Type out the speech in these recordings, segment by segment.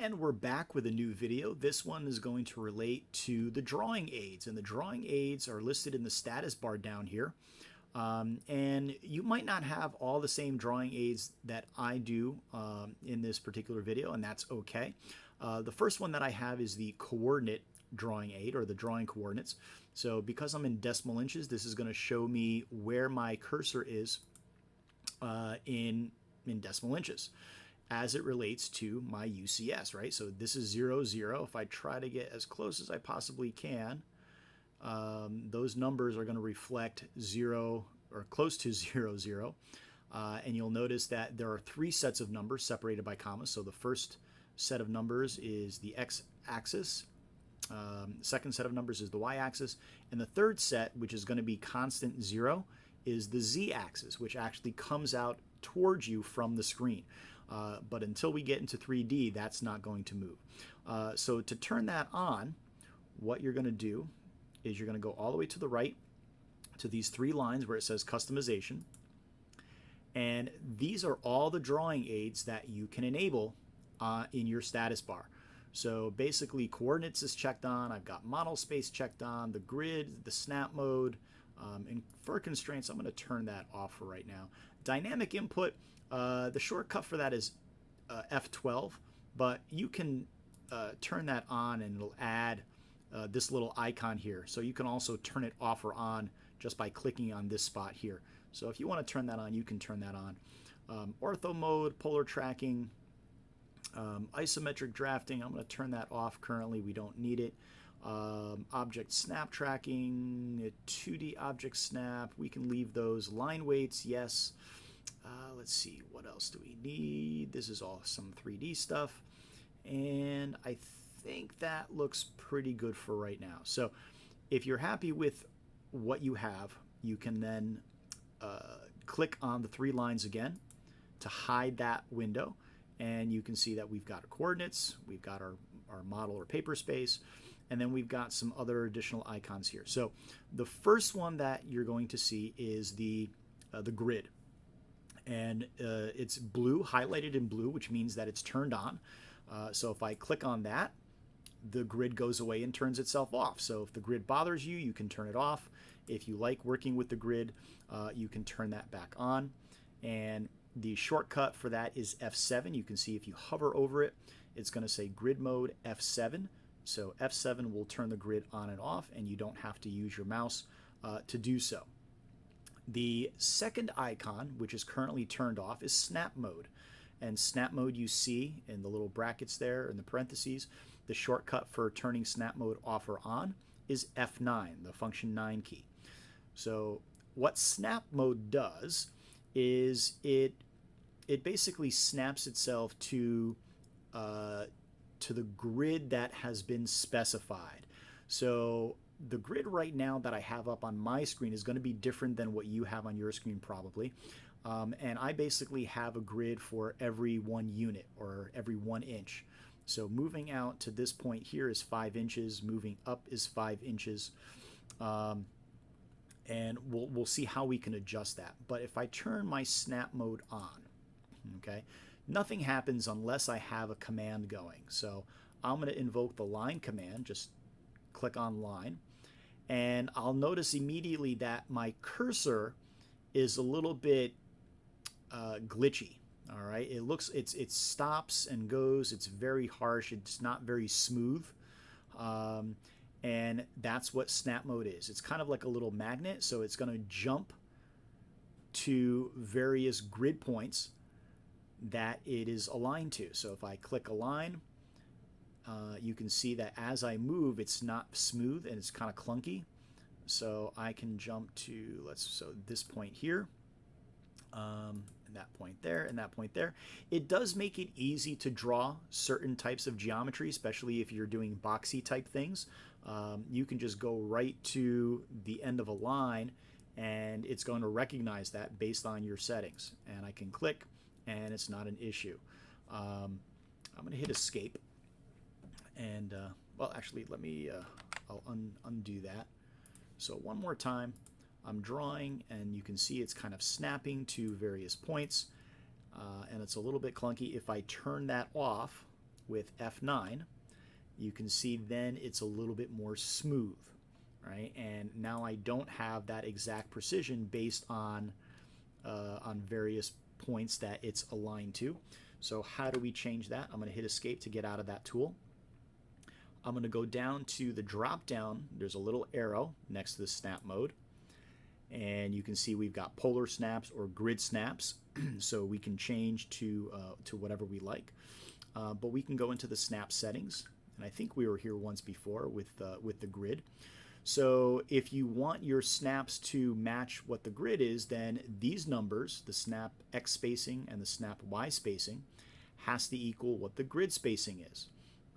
And we're back with a new video. This one is going to relate to the drawing aids, and the drawing aids are listed in the status bar down here. And you might not have all the same drawing aids that I do in this particular video, and that's okay. The first one that I have is the coordinate drawing aid, or the drawing coordinates. So because I'm in decimal inches, this is going to show me where my cursor is in decimal inches as it relates to my UCS, right? So this is 0, 0. If I try to get as close as I possibly can, those numbers are going to reflect 0 or close to 0, 0. And you'll notice that there are 3 sets of numbers separated by commas. So the first set of numbers is the x-axis. Second set of numbers is the y-axis. And the third set, which is going to be constant 0, is the z-axis, which actually comes out towards you from the screen. But until we get into 3D, that's not going to move. So to turn that on, what you're going to do is you're going to go all the way to the right to these 3 lines where it says customization. And these are all the drawing aids that you can enable in your status bar. So basically coordinates is checked on, I've got model space checked on, the grid, the snap mode, and for constraints I'm going to turn that off for right now. Dynamic input, the shortcut for that is F12, but you can turn that on and it'll add this little icon here. So you can also turn it off or on just by clicking on this spot here. So if you want to turn that on, you can turn that on. Ortho mode, polar tracking, isometric drafting, I'm going to turn that off currently. We don't need it. Object snap tracking, 2D object snap, we can leave those. Line weights, yes. Let's see, what else do we need? This is all some 3D stuff. And I think that looks pretty good for right now. So if you're happy with what you have, you can then click on the 3 lines again to hide that window. And you can see that we've got our coordinates, we've got our model or paper space, and then we've got some other additional icons here. So the first one that you're going to see is the grid. And it's blue, highlighted in blue, which means that it's turned on. So if I click on that, the grid goes away and turns itself off. So if the grid bothers you, you can turn it off. If you like working with the grid, you can turn that back on. And the shortcut for that is F7. You can see if you hover over it, it's going to say grid mode F7. So F7 will turn the grid on and off, and you don't have to use your mouse to do so. The second icon, which is currently turned off, is snap mode. And snap mode you see in the little brackets there in the parentheses. The shortcut for turning snap mode off or on is F9, the function 9 key. So what snap mode does is it basically snaps itself to the grid that has been specified. So the grid right now that I have up on my screen is going to be different than what you have on your screen probably. And I basically have a grid for every 1 unit or every 1 inch. So moving out to this point here is 5 inches, moving up is 5 inches. And we'll see how we can adjust that. But if I turn my snap mode on, okay, nothing happens unless I have a command going. So I'm going to invoke the line command, just click on line, and I'll notice immediately that my cursor is a little bit glitchy. All right, it stops and goes. It's very harsh. It's not very smooth. And that's what snap mode is. It's kind of like a little magnet, so it's going to jump to various grid points that it is aligned to. So if I click align, you can see that as I move, it's not smooth and it's kind of clunky. So I can jump to, so this point here, and that point there, and that point there. It does make it easy to draw certain types of geometry, especially if you're doing boxy type things. You can just go right to the end of a line and it's going to recognize that based on your settings. And I can click and it's not an issue. I'm going to hit escape. And, well, actually, let me, I'll undo that. So one more time, I'm drawing, and you can see it's kind of snapping to various points, and it's a little bit clunky. If I turn that off, with F9, you can see then it's a little bit more smooth, right? And now I don't have that exact precision based on various points that it's aligned to. So how do we change that? I'm going to hit escape to get out of that tool. I'm going to go down to the drop down. There's a little arrow next to the snap mode. And you can see we've got polar snaps or grid snaps. So we can change to whatever we like. But we can go into the snap settings. And I think we were here once before with the grid. So if you want your snaps to match what the grid is, then these numbers, the snap X spacing and the snap Y spacing, has to equal what the grid spacing is.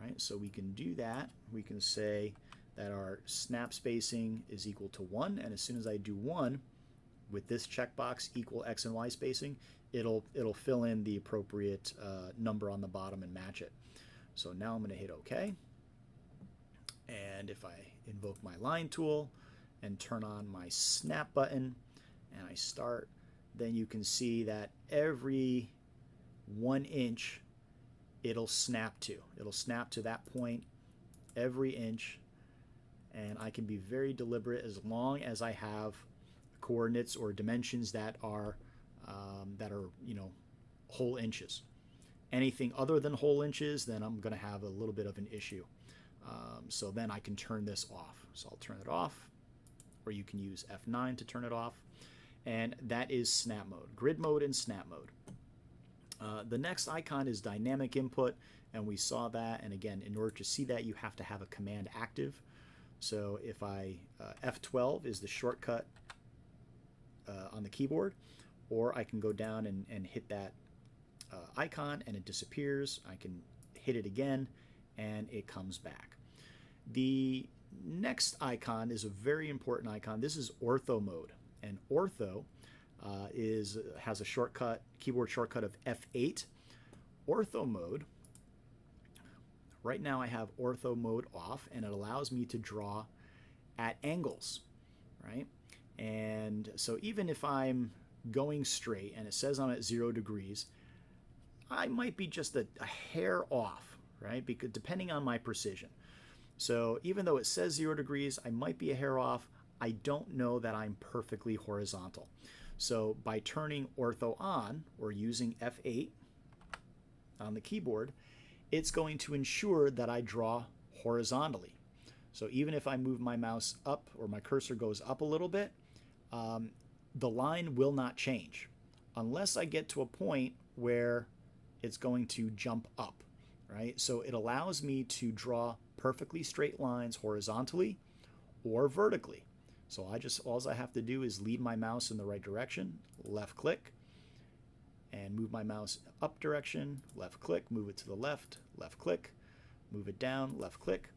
Right? So we can do that. We can say that our snap spacing is equal to 1, and as soon as I do 1 with this checkbox equal X and Y spacing, it'll fill in the appropriate number on the bottom and match it. So now I'm going to hit OK. And if I invoke my line tool and turn on my snap button and I start, then you can see that every 1 inch it'll snap to. It'll snap to that point every inch, and I can be very deliberate as long as I have coordinates or dimensions that are whole inches. Anything other than whole inches, then I'm going to have a little bit of an issue. So then I can turn this off. So I'll turn it off, or you can use F9 to turn it off. And that is snap mode, grid mode and snap mode. The next icon is dynamic input, and we saw that. And again, in order to see that, you have to have a command active. So if F12 is the shortcut on the keyboard, or I can go down and hit that icon and it disappears. I can hit it again and it comes back. The next icon is a very important icon. This is ortho mode, and ortho has a shortcut, keyboard shortcut of F8. Ortho mode, right now I have ortho mode off, and it allows me to draw at angles, right? And so even if I'm going straight and it says I'm at 0 degrees, I might be just a hair off, right? Because depending on my precision. So even though it says 0 degrees, I might be a hair off. I don't know that I'm perfectly horizontal. So by turning ortho on or using F8 on the keyboard, it's going to ensure that I draw horizontally. So even if I move my mouse up or my cursor goes up a little bit, the line will not change unless I get to a point where it's going to jump up, right? So it allows me to draw perfectly straight lines horizontally or vertically. So all I have to do is lead my mouse in the right direction, left click, and move my mouse up direction, left click, move it to the left click, move it down, left click.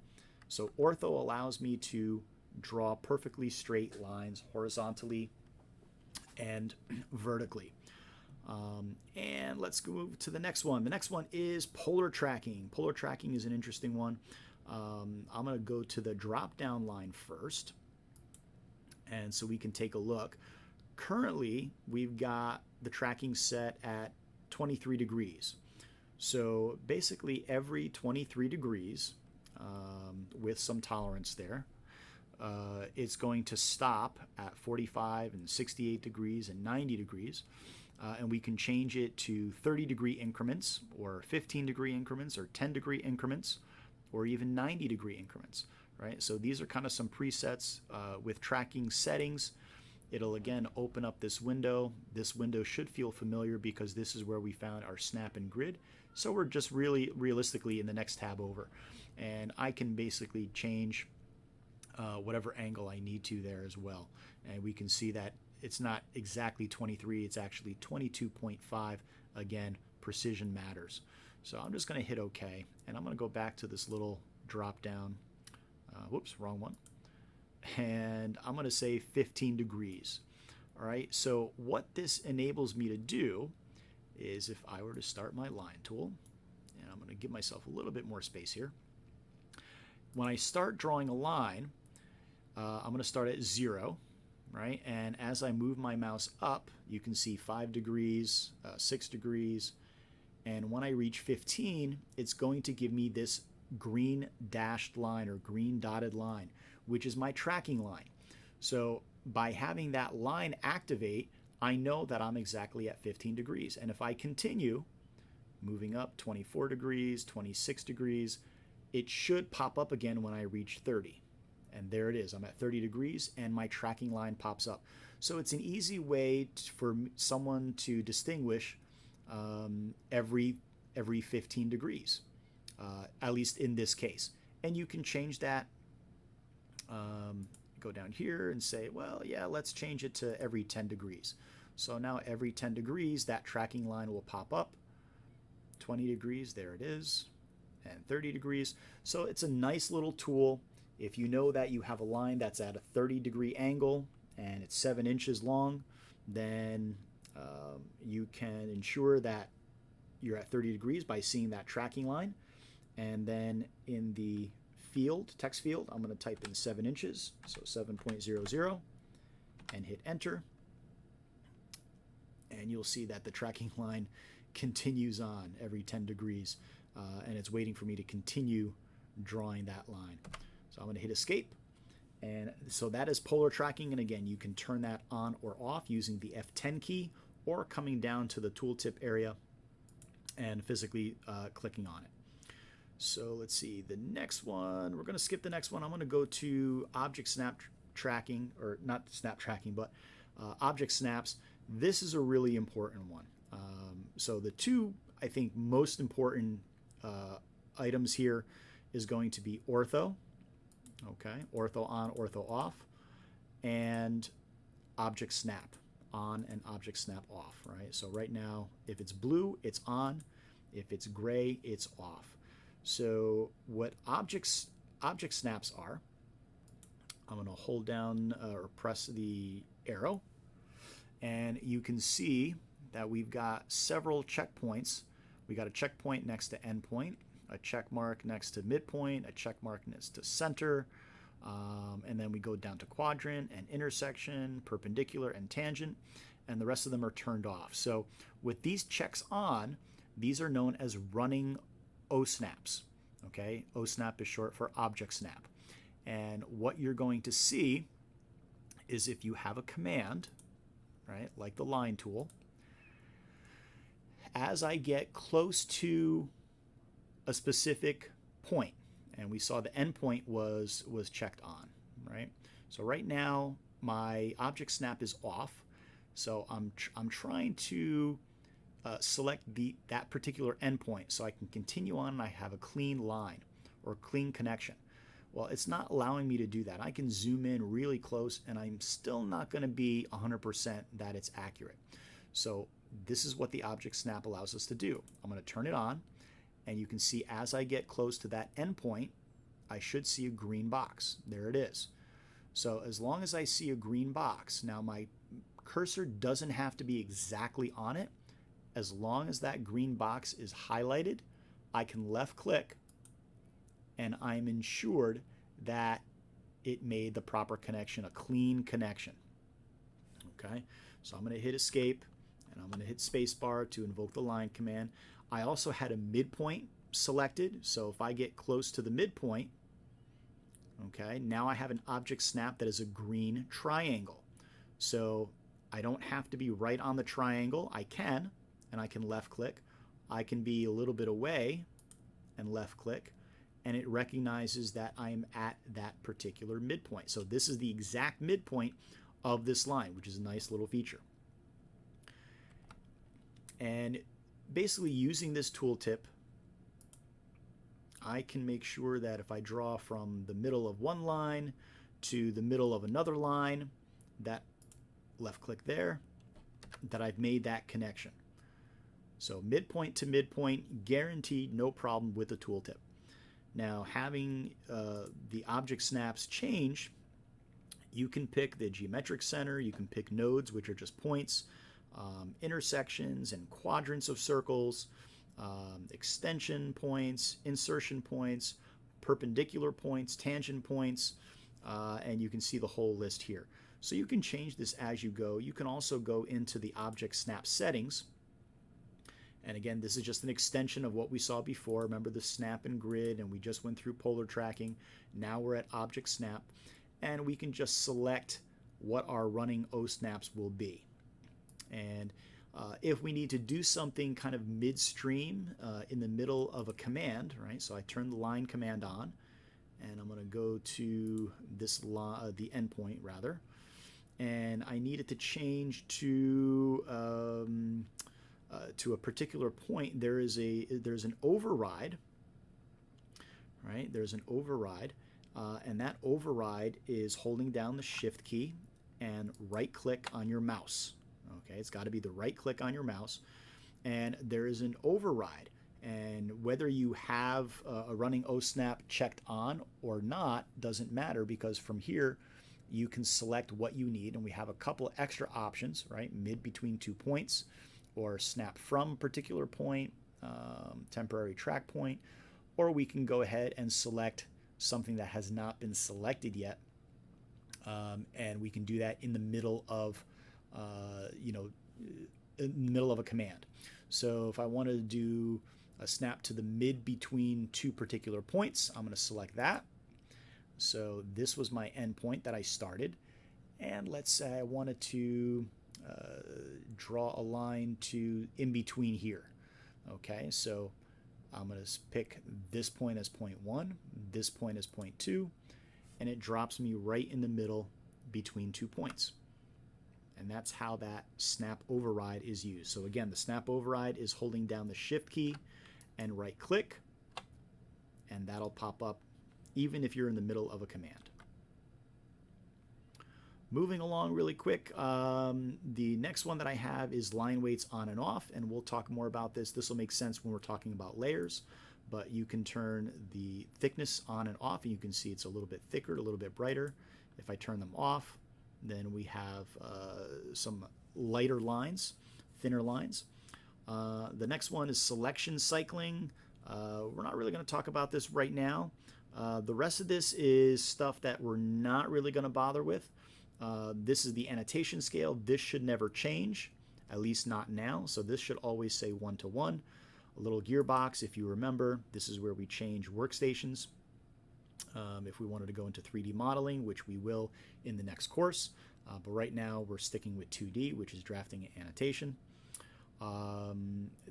So ortho allows me to draw perfectly straight lines horizontally and vertically. And let's go move to the next one. The next one is polar tracking. Polar tracking is an interesting one. I'm going to go to the drop-down line first, and so we can take a look. Currently, we've got the tracking set at 23 degrees. So basically every 23 degrees, with some tolerance there, it's going to stop at 45 and 68 degrees and 90 degrees. And we can change it to 30-degree increments or 15-degree increments or 10-degree increments or even 90-degree increments, right? So these are kind of some presets with tracking settings. It'll again open up this window. This window should feel familiar because this is where we found our snap and grid. So we're just really realistically in the next tab over. And I can basically change whatever angle I need to there as well. And we can see that it's not exactly 23, it's actually 22.5. Again, precision matters. So I'm just going to hit OK, and I'm going to go back to this little drop down. Whoops, wrong one. And I'm going to say 15 degrees. All right, so what this enables me to do is if I were to start my line tool, and I'm going to give myself a little bit more space here. When I start drawing a line, I'm going to start at 0. Right? And as I move my mouse up, you can see 5 degrees, 6 degrees, And when I reach 15, it's going to give me this green dashed line or green dotted line, which is my tracking line. So by having that line activate, I know that I'm exactly at 15 degrees. And if I continue moving up 24 degrees, 26 degrees, it should pop up again when I reach 30. And there it is. I'm at 30 degrees and my tracking line pops up. So it's an easy way for someone to distinguish every 15 degrees, at least in this case. And you can change that. Go down here and say, well, yeah, let's change it to every 10 degrees. So now every 10 degrees, that tracking line will pop up. 20 degrees, there it is, and 30 degrees. So it's a nice little tool. If you know that you have a line that's at a 30-degree angle and it's 7 inches long, then you can ensure that you're at 30 degrees by seeing that tracking line. And then in the field, text field, I'm going to type in 7 inches, so 7.00, and hit enter. And you'll see that the tracking line continues on every 10 degrees, and it's waiting for me to continue drawing that line. So I'm going to hit escape. And so that is polar tracking. And again, you can turn that on or off using the F10 key or coming down to the tooltip area and physically clicking on it. So let's see, the next one, we're going to skip the next one. I'm going to go to object snap tracking, or not snap tracking, but object snaps. This is a really important one. So the two, I think, most important items here is going to be ortho, okay, ortho on, ortho off, and object snap on and object snap off, right? So right now, if it's blue, it's on. If it's gray, it's off. So what object snaps are, I'm going to hold down or press the arrow, and you can see that we've got several checkpoints. We got a checkpoint next to endpoint, a check mark next to midpoint, a check mark next to center, and then we go down to quadrant and intersection, perpendicular and tangent, and the rest of them are turned off. So with these checks on, these are known as running OSNAPs. Okay, OSNAP is short for object snap. And what you're going to see is if you have a command, right, like the line tool, as I get close to a specific point, and we saw the endpoint was checked on, right? So right now my object snap is off, so I'm trying to select that particular endpoint so I can continue on and I have a clean line or clean connection. Well, it's not allowing me to do that. I can zoom in really close and I'm still not going to be 100% that it's accurate. So this is what the object snap allows us to do. I'm going to turn it on, and you can see as I get close to that endpoint, I should see a green box. There it is. So as long as I see a green box, now my cursor doesn't have to be exactly on it. As long as that green box is highlighted, I can left click and I'm ensured that it made the proper connection, a clean connection. Okay, so I'm going to hit escape and I'm going to hit spacebar to invoke the line command. I also had a midpoint selected, so if I get close to the midpoint, okay, now I have an object snap that is a green triangle. So I don't have to be right on the triangle. I can, and I can left click. I can be a little bit away and left click, and it recognizes that I'm at that particular midpoint. So this is the exact midpoint of this line, which is a nice little feature. And basically using this tooltip, I can make sure that if I draw from the middle of one line to the middle of another line, that left click there, that I've made that connection. So midpoint to midpoint, guaranteed, no problem with the tooltip. Now, having the object snaps change, you can pick the geometric center, you can pick nodes, which are just points, intersections and quadrants of circles, extension points, insertion points, perpendicular points, tangent points, and you can see the whole list here. So you can change this as you go. You can also go into the object snap settings, And again, this is just an extension of what we saw before. Remember the snap and grid, and we just went through polar tracking. Now we're at object snap, and we can just select what our running O snaps will be. And if we need to do something kind of midstream in the middle of a command, right? So I turn the line command on, and I'm going to go to this the endpoint rather, and I need it to change to a particular point. There's an override, right? There's an override, and that override is holding down the Shift key and right-click on your mouse. Okay, it's got to be the right-click on your mouse, and there is an override. And whether you have a running OSNAP checked on or not doesn't matter, because from here you can select what you need, and we have a couple of extra options, right? Mid between 2 points, or snap from a particular point, temporary track point, or we can go ahead and select something that has not been selected yet, and we can do that in the middle of in the middle of a command. So if I wanted to do a snap to the mid between 2 particular points, I'm going to select that. So this was my endpoint that I started, and let's say I wanted to draw a line to in between here. Okay, so I'm going to pick this point as point 1, this point as point 2, and it drops me right in the middle between 2 points. And that's how that snap override is used. So again, the snap override is holding down the Shift key and right click, and that'll pop up even if you're in the middle of a command. Moving along really quick, the next one that I have is line weights on and off, and we'll talk more about this. This will make sense when we're talking about layers, but you can turn the thickness on and off, and you can see it's a little bit thicker, a little bit brighter. If I turn them off, then we have some lighter lines, thinner lines. The next one is selection cycling. We're not really going to talk about this right now. The rest of this is stuff that we're not really going to bother with. This is the annotation scale. This should never change, at least not now. So this should always say 1 to 1. A little gearbox, if you remember, this is where we change workstations. If we wanted to go into 3D modeling, which we will in the next course. But right now we're sticking with 2D, which is drafting and annotation.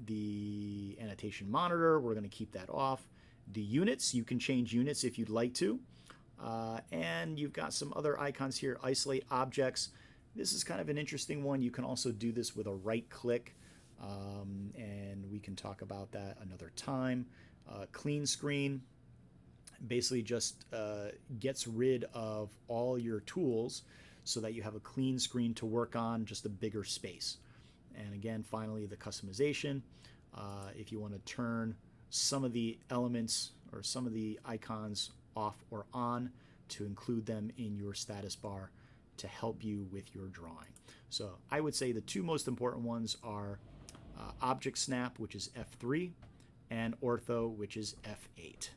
The annotation monitor, we're going to keep that off. The units, you can change units if you'd like to. And you've got some other icons here. Isolate objects. This is kind of an interesting one. You can also do this with a right click, and we can talk about that another time. Clean screen basically just gets rid of all your tools so that you have a clean screen to work on, just a bigger space. And again, finally, the customization. If you want to turn some of the elements or some of the icons off or on to include them in your status bar to help you with your drawing. So I would say the two most important ones are Object Snap, which is F3, and Ortho, which is F8.